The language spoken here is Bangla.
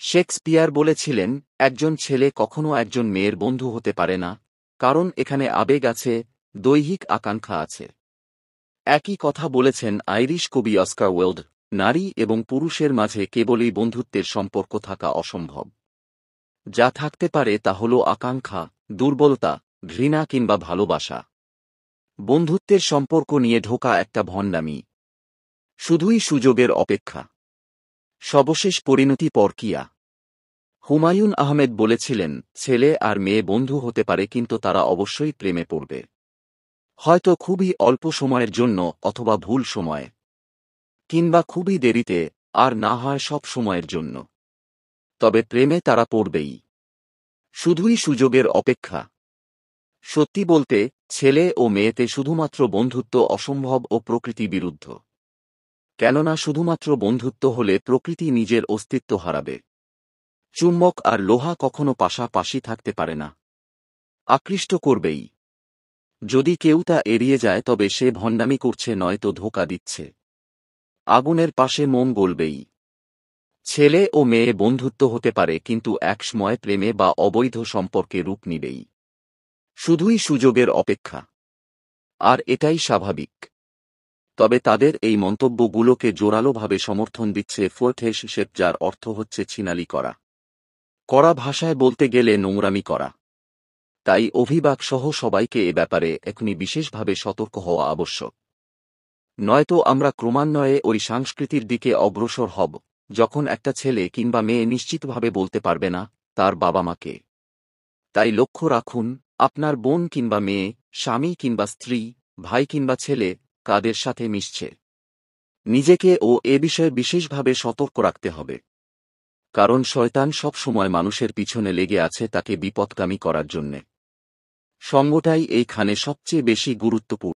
শেক্সপিয়ার বলেছিলেন, একজন ছেলে কখনো একজন মেয়ের বন্ধু হতে পারে না, কারণ এখানে আবেগ আছে, দৈহিক আকাঙ্ক্ষা আছে। একই কথা বলেছেন আইরিশ কবি অস্কার ওয়াইল্ড, নারী এবং পুরুষের মাঝে কেবলই বন্ধুত্বের সম্পর্ক থাকা অসম্ভব। যা থাকতে পারে তা হল আকাঙ্ক্ষা, দুর্বলতা, ঘৃণা কিংবা ভালোবাসা। বন্ধুত্বের সম্পর্ক নিয়ে ঢোকা একটা ভণ্ডামি। শুধুই সুযোগের অপেক্ষা। সর্বশেষ পরিণতি পরকীয়া। হুমায়ুন আহমেদ বলেছিলেন, ছেলে আর মেয়ে বন্ধু হতে পারে কিন্তু তারা অবশ্যই প্রেমে পড়বে। হয়তো খুবই অল্প সময়ের জন্য, অথবা ভুল সময়ে, কিংবা খুবই দেরিতে, আর না হয় সব সময়ের জন্য। তবে প্রেমে তারা পড়বেই। শুধুই সুযোগের অপেক্ষা। সত্যি বলতে, ছেলে ও মেয়েতে শুধুমাত্র বন্ধুত্ব অসম্ভব ও প্রকৃতি বিরুদ্ধ। কেননা শুধুমাত্র বন্ধুত্ব হলে প্রকৃতি নিজের অস্তিত্ব হারাবে। চুম্বক আর লোহা কখনো পাশাপাশি থাকতে পারে না। আকৃষ্ট করবেই। যদি কেউ তা এড়িয়ে যায় তবে সে ভণ্ডামি করছে, নয়তো ধোঁকা দিচ্ছে। আগুনের পাশে মোম গলবেই। ছেলে ও মেয়ে বন্ধুত্ব হতে পারে, কিন্তু একসময় প্রেমে বা অবৈধ সম্পর্কে রূপ নিবেই। শুধুই সুযোগের অপেক্ষা। আর এটাই স্বাভাবিক। তবে তাদের এই মন্তব্যগুলোকে জোরালোভাবে সমর্থন দিচ্ছে ফোর্থেশেপ, যার অর্থ হচ্ছে ছিনালি করা। কড়া ভাষায় বলতে গেলে নোংরামি করা। তাই অভিভাবকসহ সবাইকে এ ব্যাপারে এখনই বিশেষভাবে সতর্ক হওয়া আবশ্যক। নয়তো আমরা ক্রমান্বয়ে ওই সংস্কৃতির দিকে অগ্রসর হব, যখন একটা ছেলে কিংবা মেয়ে নিশ্চিতভাবে বলতে পারবে না তার বাবা মাকে। তাই লক্ষ্য রাখুন, আপনার বোন কিংবা মেয়ে, স্বামী কিংবা স্ত্রী, ভাই কিংবা ছেলে, কাদের সাথে মিশছে। নিজেকে ও এ বিষয়ে বিশেষভাবে সতর্ক রাখতে হবে। কারণ শয়তান সব সময় মানুষের পিছনে লেগে আছে তাকে বিপথগামী করার জন্যে। সঙ্গটাই এইখানে সবচেয়ে বেশি গুরুত্বপূর্ণ।